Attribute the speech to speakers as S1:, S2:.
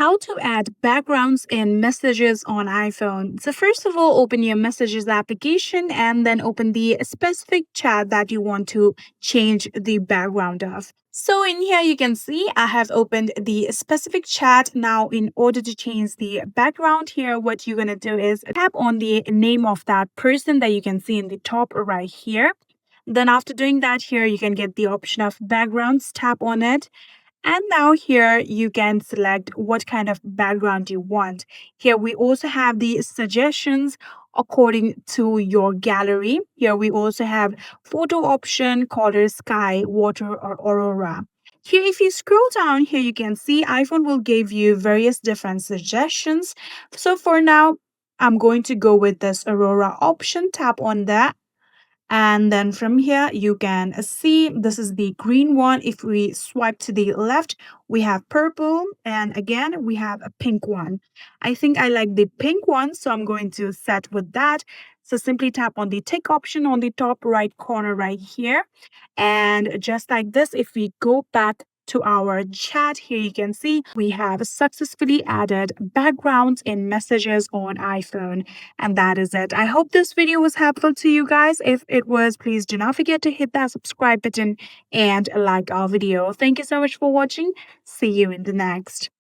S1: How to add backgrounds in messages on iPhone. So first of all, open your messages application and then open the specific chat that you want to change the background of. So in here you can see I have opened the specific chat. Now in order to change the background here, what you're going to do is tap on the name of that person that you can see in the top right here. Then after doing that here, you can get the option of backgrounds, tap on it. And now here you can select what kind of background you want. Here we also have the suggestions according to your gallery. Here we also have photo option, color, sky, water, or aurora. Here, if you scroll down here, you can see iPhone will give you various different suggestions. So for now, I'm going to go with this aurora option. Tap on that, and then from here, you can see this is the green one. If we swipe to the left, we have purple. And again, we have a pink one. I think I like the pink one, so I'm going to set with that. So simply tap on the tick option on the top right corner right here. And just like this, if we go back to our chat, here you can see we have successfully added backgrounds in messages on iPhone. And that is it. I hope this video was helpful to you guys. If it was, please do not forget to hit that subscribe button and like our video. Thank you so much for watching. See you in the next.